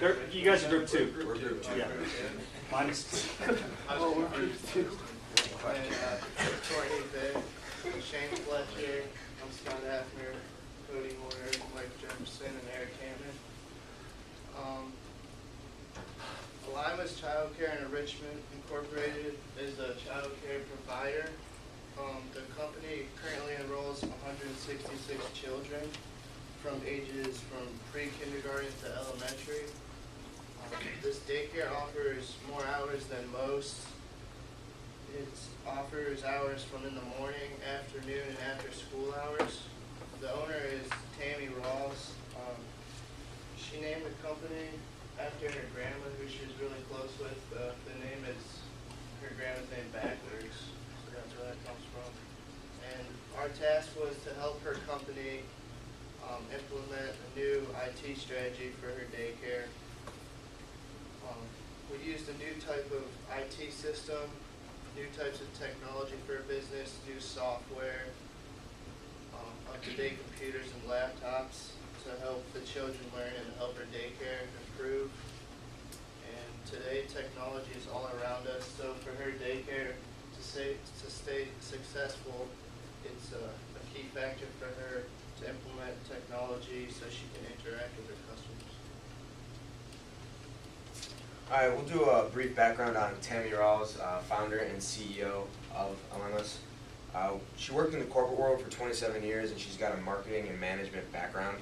You guys are group 2. We're group 2. Yeah. Minus 2. We're group 2. And Courtney Bay, Shane Fletcher, I'm Scott Hafner, Cody Horner, Mike Jefferson, and Eric Hammond. Allesmas Childcare and Enrichment Incorporated is a child care provider. The company currently enrolls 166 children from ages from pre-kindergarten to elementary. This daycare offers more hours than most. It offers hours from in the morning, afternoon, and after school hours. The owner is Tammy Rawls. She named the company after her grandma, who she was really close with. The name is her grandma's name backwards, so that's where that comes from. And our task was to help her company implement a new IT strategy for her daycare. We used a new type of IT system, new types of technology for a business, new software, up-to-date computers and laptops to help the children learn and help our daycare improve. And today, technology is all around us, so for her daycare to stay successful, it's a key factor for her to implement technology so she can interact with her customers. All right, we'll do a brief background on Tammy Rawls, founder and CEO of Allesmas. She worked in the corporate world for 27 years, and she's got a marketing and management background.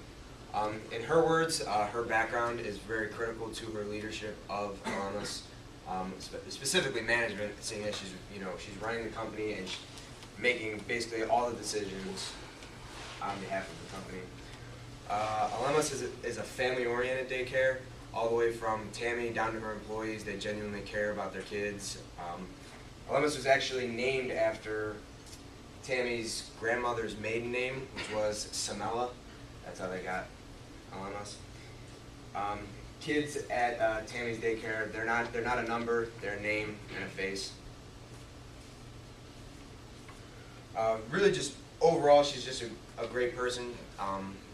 In her words, her background is very critical to her leadership of Allesmas, specifically management, seeing as she's running the company and she's making basically all the decisions on behalf of the company. Allesmas is a family-oriented daycare, all the way from Tammy down to her employees. They genuinely care about their kids. Allesmas was actually named after Tammy's grandmother's maiden name, which was Samela. That's how they got Allesmas. Kids at Tammy's daycare, they're not a number, they're a name and a face. Really just overall, she's just a great person.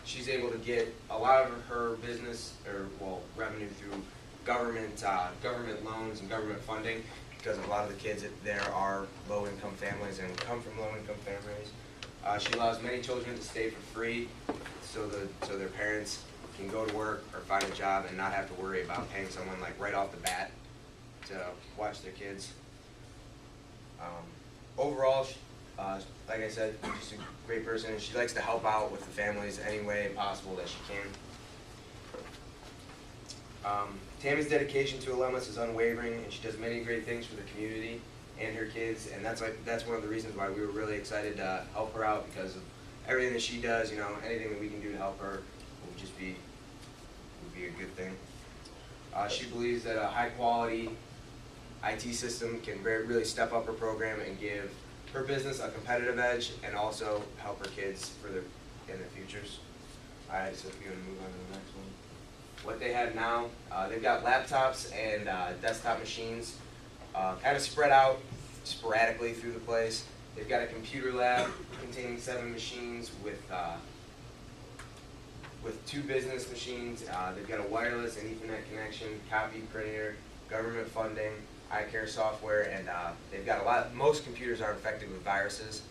She's able to get a lot of her business, revenue through government loans and government funding, because a lot of the kids there are low-income families and come from low-income families. She allows many children to stay for free, so their parents can go to work or find a job and not have to worry about paying someone like right off the bat to watch their kids. Overall, like I said, just a great person, and she likes to help out with the families any way possible that she can. Tammy's dedication to Allesmas is unwavering, and she does many great things for the community and her kids, and that's one of the reasons why we were really excited to help her out, because of everything that she does. Anything that we can do to help her would be a good thing. She believes that a high-quality IT system can really step up her program and give her business a competitive edge, and also help her kids in their futures. All right, so if you want to move on to the next one. What they have now, they've got laptops and desktop machines kind of spread out sporadically through the place. They've got a computer lab containing 7 machines with 2 business machines. They've got a wireless and Ethernet connection, copy printer, government funding, eye care software, and they've got most computers are infected with viruses.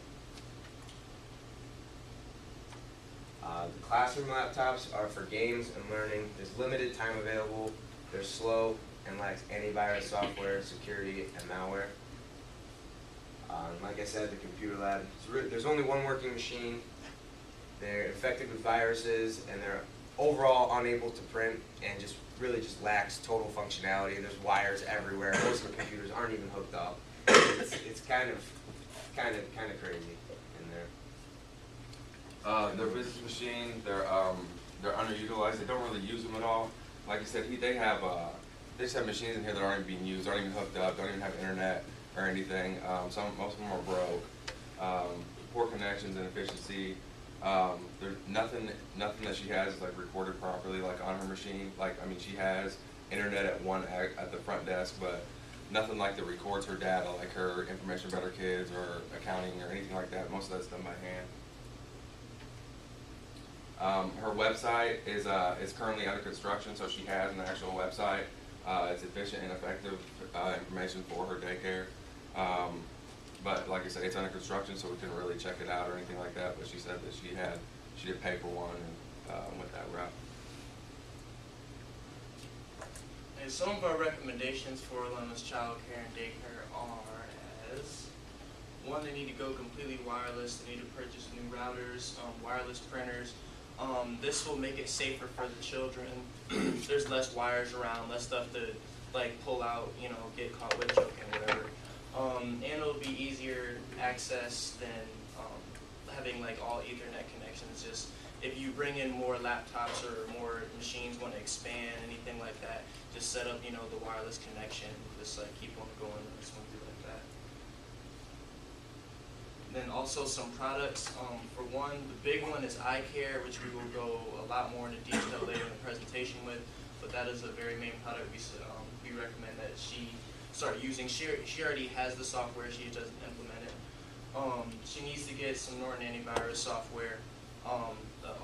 The classroom laptops are for games and learning. There's limited time available. They're slow and lacks antivirus software, security, and malware. Like I said, the computer lab, there's only one working machine. They're infected with viruses, and they're overall unable to print, and really lacks total functionality. There's wires everywhere. Most of the computers aren't even hooked up. It's kind of crazy in there. Their business machine, they're underutilized. They don't really use them at all. Like I said, they just have machines in here that aren't even being used, aren't even hooked up, don't even have internet or anything. Most of them are broke. Poor connections and efficiency. There's nothing that she has is recorded properly on her machine. She has internet at the front desk, but nothing that records her data, like her information about her kids or accounting or anything like that. Most of that's done by hand. Her website is currently under construction, so she has an actual website. It's efficient and effective information for her daycare. But like I said, it's under construction, so we couldn't really check it out or anything like that. But she said that she did pay for one and went that route. And some of our recommendations for Allesmas Child Care and Daycare are as one, they need to go completely wireless. They need to purchase new routers, wireless printers. This will make it safer for the children. There's less wires around, less stuff to like pull out, you know, get caught with choking, whatever. And it'll be easier access than having like all Ethernet connections. Just if you bring in more laptops or more machines want to expand, anything like that, just set up, you know, the wireless connection. Just like keep on going and smoothly like that. Then also some products. For one, the big one is eye care, which we will go a lot more into detail later in the presentation with. But that is a very main product we recommend that she start using. She already has the software. She doesn't implement it. She needs to get some Norton antivirus software.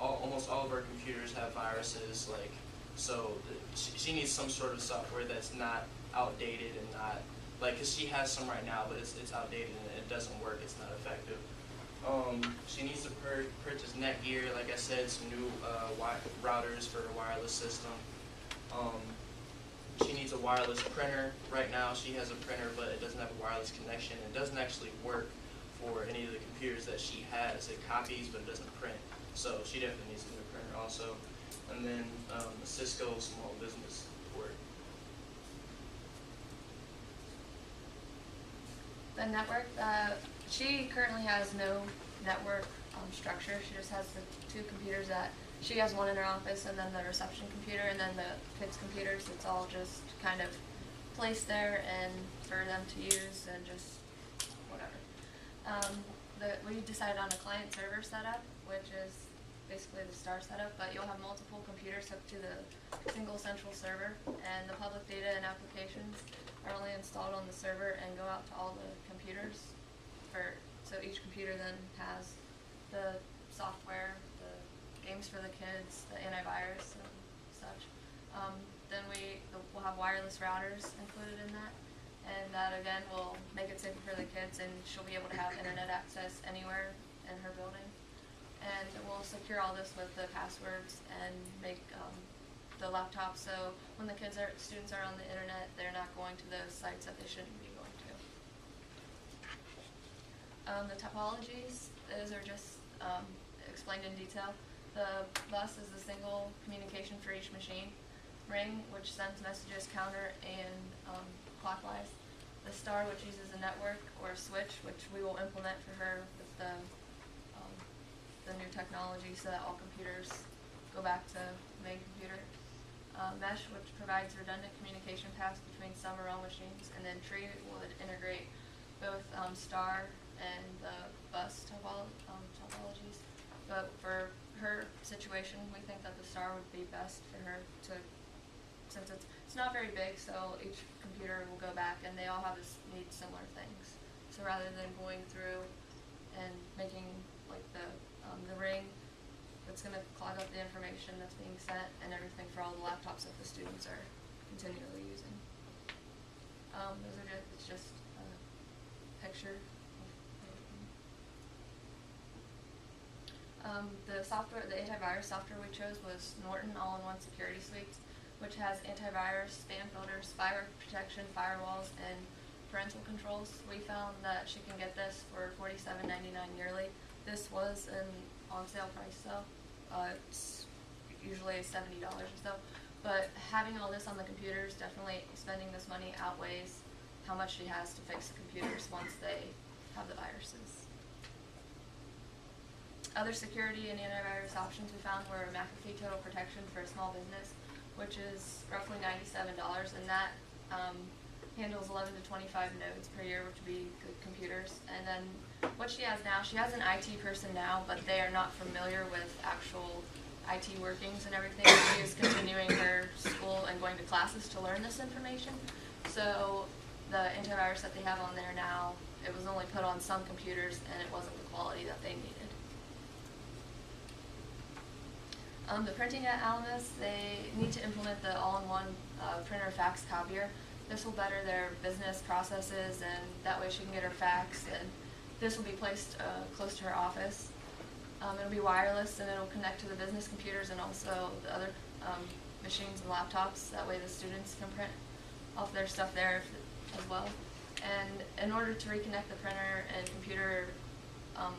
Almost all of our computers have viruses, like so. She needs some sort of software that's not outdated and not like, because she has some right now, but it's outdated and it doesn't work. It's not effective. She needs to purchase Netgear, like I said, some new routers for her wireless system. She needs a wireless printer. Right now she has a printer, but it doesn't have a wireless connection. It doesn't actually work for any of the computers that she has. It copies, but it doesn't print. So she definitely needs a new printer also. And then a Cisco small business support. The network, she currently has no network structure. She just has the two computers that she has, one in her office and then the reception computer and then the kids' computers. It's all just kind of placed there and for them to use and just whatever. We decided on a client server setup, which is basically the star setup, but you'll have multiple computers hooked to the single central server, and the public data and applications are only installed on the server and go out to all the computers. So each computer then has the software, the games for the kids, the antivirus and such. Then we'll have wireless routers included in that, and that again will make it safer for the kids, and she'll be able to have internet access anywhere in her building. And we'll secure all this with the passwords and make the laptop so when the students are on the internet, they're not going to those sites that they shouldn't be going to. The topologies, those are just explained in detail. The bus is a single communication for each machine. Ring, which sends messages counter and clockwise. The star, which uses a network or a switch, which we will implement for her with the new technology so that all computers go back to main computer. Mesh, which provides redundant communication paths between some or all machines, and then Tree would integrate both star and the bus topologies. But for her situation, we think that the star would be best for her to, since it's not very big, so each computer will go back and they all need similar things. So rather than going through and making like the ring, it's going to clog up the information that's being sent and everything for all the laptops that the students are continually using. It's just a picture of everything. The software, the antivirus software we chose was Norton All-in-One Security Suite, which has antivirus, spam filters, spyware protection, firewalls, and parental controls. We found that she can get this for $47.99 yearly. This was an on-sale price though. It's usually $70 or so. But having all this on the computers, definitely spending this money outweighs how much she has to fix the computers once they have the viruses. Other security and antivirus options we found were McAfee Total Protection for a small business, which is roughly $97, and that handles 11 to 25 nodes per year, which would be good computers. And then what she has now, she has an IT person now, but they are not familiar with actual IT workings and everything. She is continuing her school and going to classes to learn this information. So the antivirus that they have on there now, it was only put on some computers and it wasn't the quality that they needed. The printing at Allesmas, they need to implement the all-in-one printer fax copier. This will better their business processes, and that way she can get her fax, and this will be placed close to her office. It'll be wireless, and it'll connect to the business computers and also the other machines and laptops. That way the students can print off their stuff there as well. And in order to reconnect the printer and computer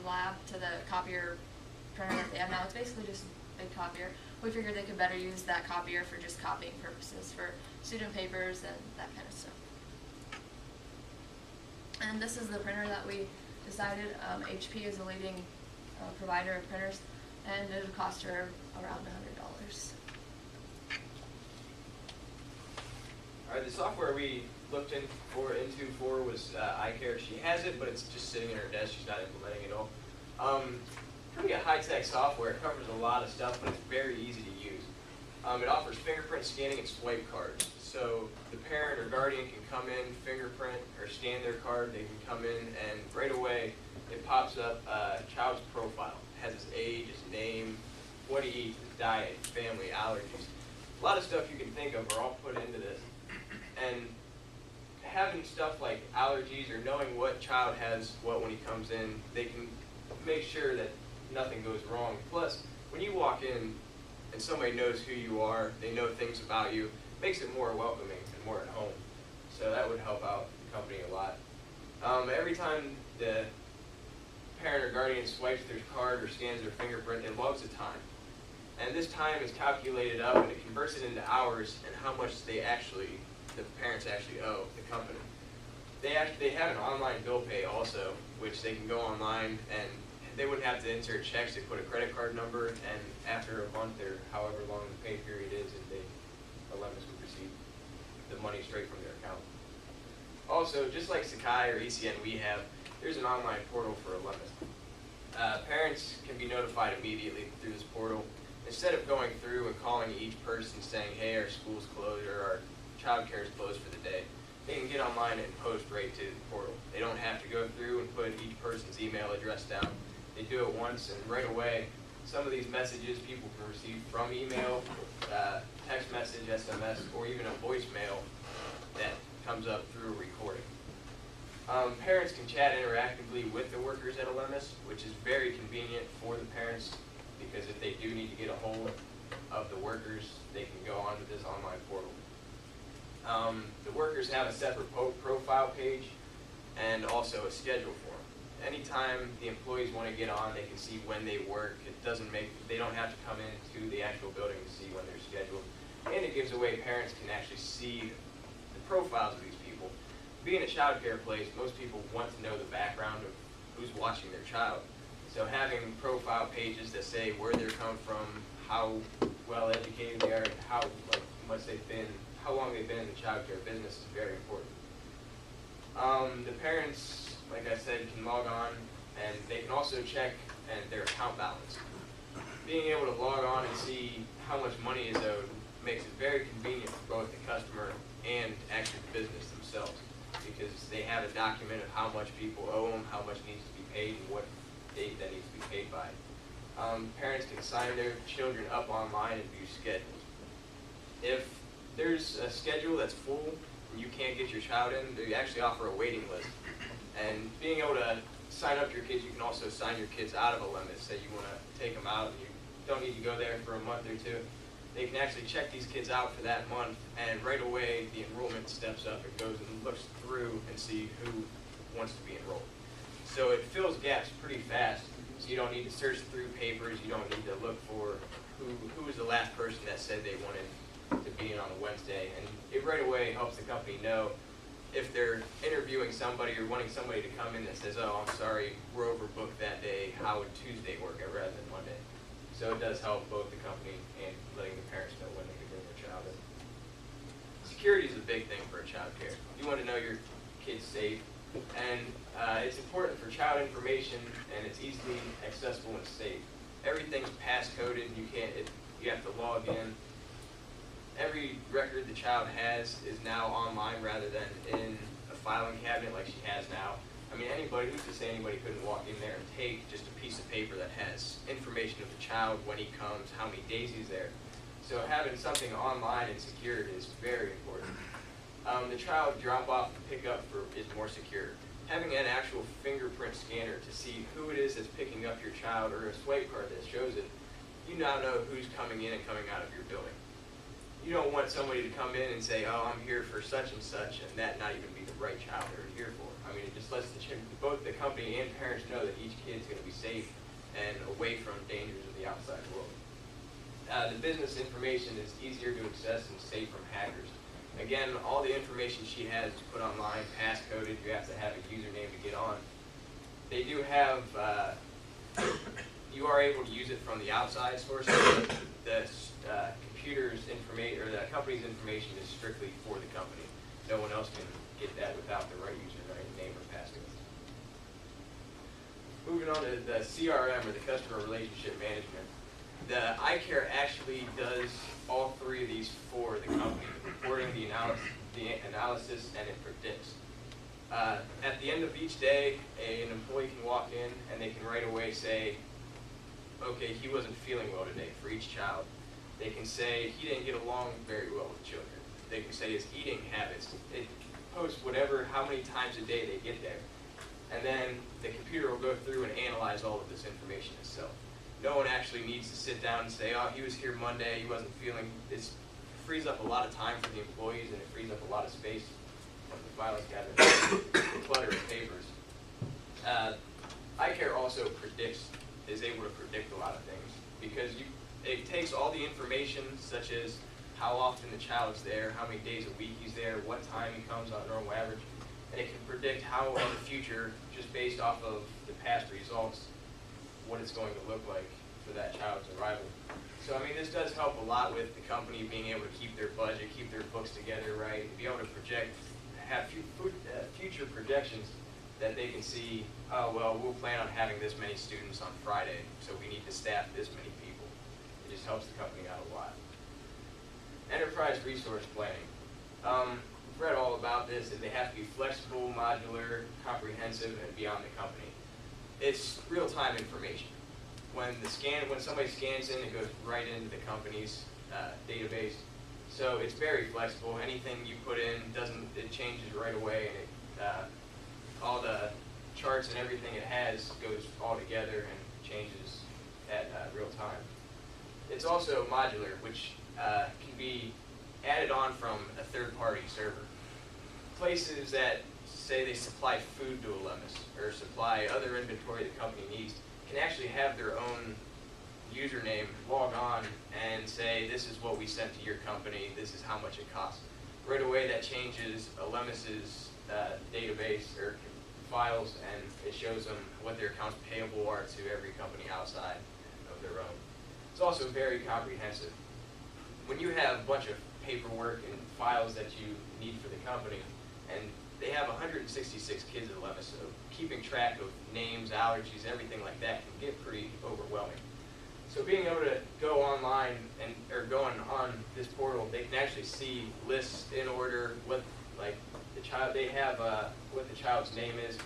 lab to the copier printer that they have now, it's basically just a big copier. We figured they could better use that copier for just copying purposes for student papers and that kind of stuff. And this is the printer that we decided. HP is a leading provider of printers, and it would cost her around $100. All right, the software we looked into for was iCare. She has it, but it's just sitting in her desk. She's not implementing it all. Pretty high-tech software. It covers a lot of stuff, but it's very easy to use. It offers fingerprint scanning and swipe cards. So the parent or guardian can come in, fingerprint, or scan their card. They can come in, and right away it pops up a child's profile. It has his age, his name, what he eats, his diet, family, allergies. A lot of stuff you can think of are all put into this. And having stuff like allergies or knowing what child has what when he comes in, they can make sure that nothing goes wrong. Plus, when you walk in and somebody knows who you are, they know things about you, it makes it more welcoming and more at home. So that would help out the company a lot. Every time the parent or guardian swipes their card or scans their fingerprint, it logs a time. And this time is calculated up and it converts it into hours and how much the parents actually owe the company. They have an online bill pay also, which they can go online and they wouldn't have to insert checks. They put a credit card number, and after a month or however long the pay period is, Allesmas would receive the money straight from their account. Also, just like Sakai or ECN there's an online portal for Allesmas. Parents can be notified immediately through this portal. Instead of going through and calling each person saying, hey, our school's closed or our child care is closed for the day, they can get online and post right to the portal. They don't have to go through and put each person's email address down. They do it once, and right away, some of these messages people can receive from email, text message, SMS, or even a voicemail that comes up through a recording. Parents can chat interactively with the workers at Allesmas, which is very convenient for the parents because if they do need to get a hold of the workers, they can go onto this online portal. The workers have a separate profile page and also a schedule form. Anytime the employees want to get on, they can see when they work. They don't have to come into the actual building to see when they're scheduled. And it gives a way parents can actually see the profiles of these people. Being a child care place, most people want to know the background of who's watching their child. So having profile pages that say where they're come from, how well educated they are, how long they've been in the child care business is very important. The parents, like I said, can log on and they can also check their account balance. Being able to log on and see how much money is owed makes it very convenient for both the customer and actually the business themselves, because they have a document of how much people owe them, how much needs to be paid, and what date that needs to be paid by. Parents can sign their children up online and view schedules. If there's a schedule that's full and you can't get your child in, they actually offer a waiting list. And being able to sign up your kids, you can also sign your kids out of Allesmas. Say you want to take them out and you don't need to go there for a month or two. They can actually check these kids out for that month, and right away the enrollment steps up. It goes and looks through and see who wants to be enrolled. So it fills gaps pretty fast. So you don't need to search through papers. You don't need to look for who was the last person that said they wanted to be in on a Wednesday. And it right away helps the company know if they're interviewing somebody or wanting somebody to come in that says, oh, I'm sorry, we're overbooked that day, how would Tuesday work rather than Monday? So it does help both the company and letting the parents know when they can bring their child in. Security is a big thing for a child care. You want to know your kid's safe, and it's important for child information, and it's easily accessible and safe. Everything's pass-coded. You have to log in. Every record the child has is now online rather than in a filing cabinet like she has now. I mean, anybody, who's to say anybody couldn't walk in there and take just a piece of paper that has information of the child, when he comes, how many days he's there. So having something online and secured is very important. The child drop-off and pick-up is more secure. Having an actual fingerprint scanner to see who it is that's picking up your child, or a swipe card that shows it, you now know who's coming in and coming out of your building. You don't want somebody to come in and say, oh, I'm here for such and such, and that not even be the right child they're here for. I mean, it just lets both the company and parents know that each kid's going to be safe and away from dangers of the outside world. The business information is easier to access and safe from hackers. Again, all the information she has is put online, pass-coded. You have to have a username to get on. They do have, you are able to use it from the outside source. The computer's information, or the company's information is strictly for the company. No one else can get that without the right username, name, or passcode. Moving on to the CRM, or the Customer Relationship Management. The iCare actually does all three of these for the company: reporting, the analysis, and it predicts. At the end of each day, an employee can walk in and they can right away say, okay, he wasn't feeling well today for each child. They can say he didn't get along very well with children. They can say his eating habits. It posts how many times a day they get there. And then the computer will go through and analyze all of this information itself. No one actually needs to sit down and say, oh, he was here Monday, he wasn't feeling. It frees up a lot of time for the employees, and it frees up a lot of space from the filing cabinet, the clutter of papers. iCare also is able to predict a lot of things, because it takes all the information, such as how often the child's there, how many days a week he's there, what time he comes on a normal average, and it can predict how in the future, just based off of the past results, what it's going to look like for that child's arrival. So, I mean, this does help a lot with the company being able to keep their budget, keep their books together, right, and be able to have future projections that they can see, oh, well, we'll plan on having this many students on Friday, so we need to staff this many people. It just helps the company out a lot. Enterprise resource planning. We've read all about this, that they have to be flexible, modular, comprehensive, and beyond the company. It's real-time information. When somebody scans in, it goes right into the company's database. So it's very flexible. Anything you put in it changes right away, and all the charts and everything it has goes all together and changes at real time. It's also modular, which can be added on from a third-party server. Places that say they supply food to Allesmas or supply other inventory the company needs can actually have their own username, log on, and say, this is what we sent to your company, this is how much it costs. Right away that changes Allesmas's database or files, and it shows them what their accounts payable are to every company outside of their own. It's also very comprehensive. When you have a bunch of paperwork and files that you need for the company, and they have 166 kids at Allesmas, so keeping track of names, allergies, everything like that can get pretty overwhelming. So being able to go online or going on this portal, they can actually see lists in order, what the child's name is,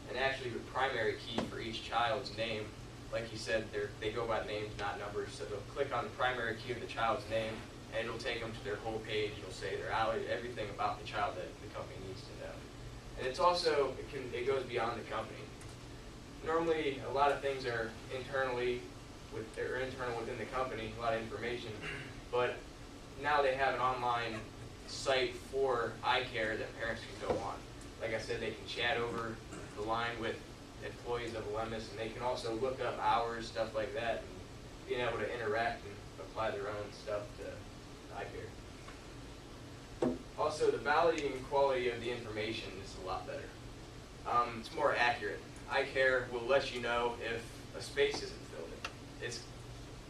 and actually the primary key for each child's name. Like you said, they go by names, not numbers. So they'll click on the primary key of the child's name, and it'll take them to their whole page. It'll say their allergy, everything about the child that the company needs to know. And it's also, it goes beyond the company. Normally, a lot of things are internal within the company, a lot of information, but now they have an online site for iCare that parents can go on. Like I said, they can chat over the line with employees of Allesmas, and they can also look up hours, stuff like that, and being able to interact and apply their own stuff to iCare. Also, the validity and quality of the information is a lot better. It's more accurate. iCare will let you know if a space isn't filled in.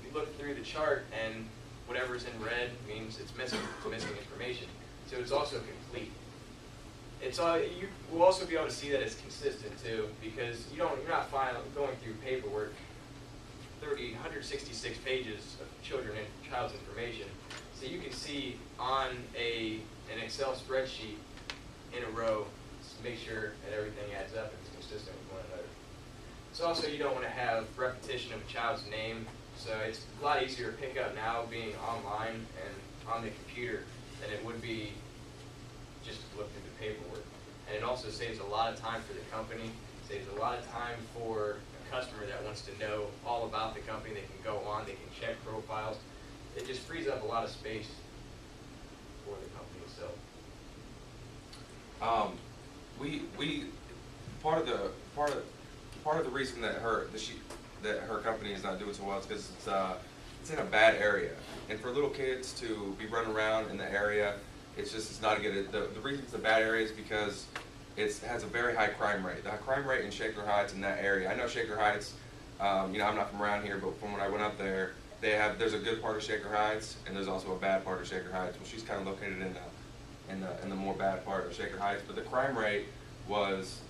You look through the chart, and whatever's in red means it's missing information. So it's also complete. You will also be able to see that it's consistent too, because you're not going through paperwork, 166 pages of child's information. So you can see on an Excel spreadsheet in a row make sure that everything adds up and is consistent with one another. So also, you don't want to have repetition of a child's name, so it's a lot easier to pick up now being online and on the computer than it would be just to look through the paperwork. And it also saves a lot of time for the company, saves a lot of time for a customer that wants to know all about the company. They can go on, they can check profiles. It just frees up a lot of space for the company itself. We part of the reason that her company is not doing so well is because it's in a bad area, and for little kids to be running around in the area, it's not a good. The reason it's a bad area is because it has a very high crime rate. The crime rate in Shaker Heights, in that area, I know Shaker Heights. I'm not from around here, but from when I went up there, there's a good part of Shaker Heights, and there's also a bad part of Shaker Heights. Well, she's kind of located in the more bad part of Shaker Heights, but the crime rate was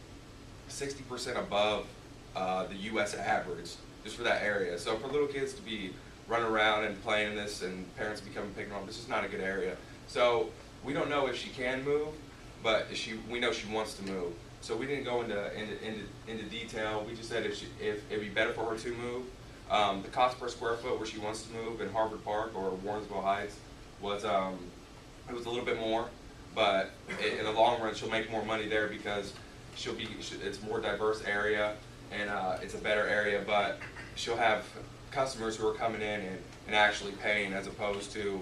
60% above the U.S. average, just for that area. So for little kids to be running around and playing this, and parents becoming picking on, this is not a good area. So we don't know if she can move, but we know she wants to move. So we didn't go into detail. We just said if it'd be better for her to move. The cost per square foot where she wants to move in Harvard Park or Warrensville Heights was it was a little bit more, but in the long run she'll make more money there because it's a more diverse area and it's a better area, but she'll have customers who are coming in and actually paying, as opposed to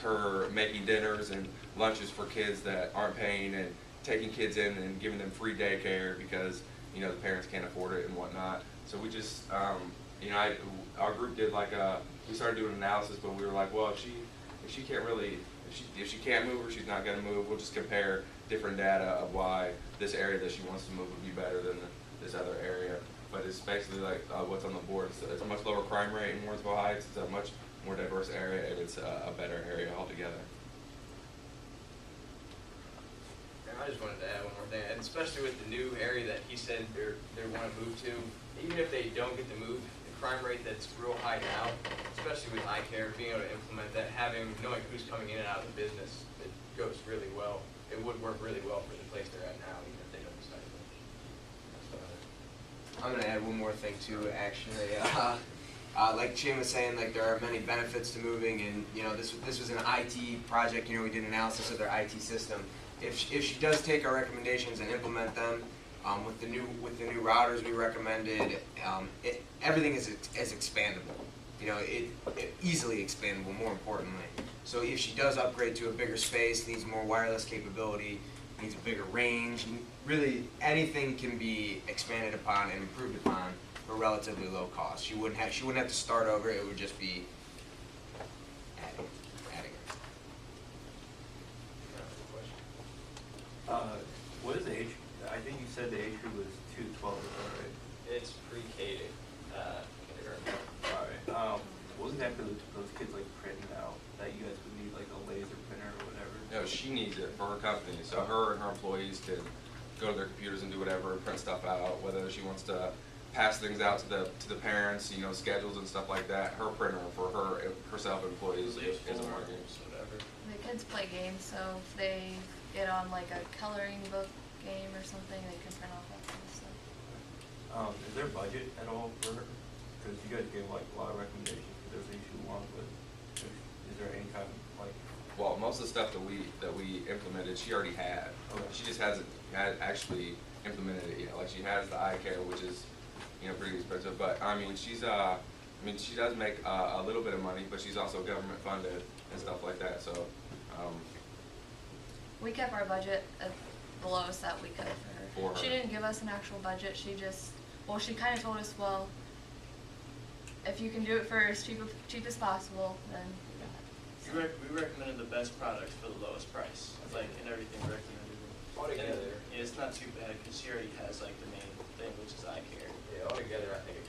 her making dinners and lunches for kids that aren't paying and taking kids in and giving them free daycare because the parents can't afford it and whatnot. So we just our group did we started doing an analysis, but we were like, well, if she can't move or she's not going to move, we'll just compare different data of why this area that she wants to move would be better than this other area. But it's basically like what's on the board. It's a much lower crime rate in Warrensville Heights. It's a much more diverse area, and it's a better area altogether. And I just wanted to add one more thing, and especially with the new area that he said they want to move to, even if they don't get to move, the crime rate that's real high now, especially with iCare, being able to implement that, knowing who's coming in and out of the business, it goes really well. It would work really well for the place they're at now, even if they don't decide to move. I'm gonna add one more thing too, actually. Like Shane was saying, there are many benefits to moving, and this was an IT project. We did an analysis of their IT system. If she does take our recommendations and implement them, with the new routers we recommended, everything is expandable. It easily expandable. More importantly, so if she does upgrade to a bigger space, needs more wireless capability, needs a bigger range, really anything can be expanded upon and improved upon for relatively low cost. She wouldn't have to start over. It would just be adding it. What is the age? I think you said the age group was 2 to 12 or so, right? It's pre-K to kindergarten. Alright. What was it after those kids printing out that you guys would need a laser printer or whatever? No, she needs it for her company, so her and her employees can go to their computers and do whatever, print stuff out. Whether she wants to pass things out to the parents, schedules and stuff like that. Her printer for herself employees isn't working. Whatever. The kids play games, so if they get on a coloring book game or something, they can print off that kind of stuff. Is there a budget at all for her? Because you guys gave a lot of recommendations for those things you want, but is there any kind of Well, most of the stuff that we implemented, she already had. Okay. She just hasn't actually implemented it yet. She has the iCare, which is pretty expensive, but she does make a little bit of money, but she's also government funded and stuff like that. So We kept our budget at the lowest that we could for her. For her. She didn't give us an actual budget. She kind of told us, well, if you can do it for as cheap as possible, then We recommended the best products for the lowest price, in everything we recommended. Altogether. And it's not too bad because she already has the main thing, which is iCare. Yeah, altogether I think it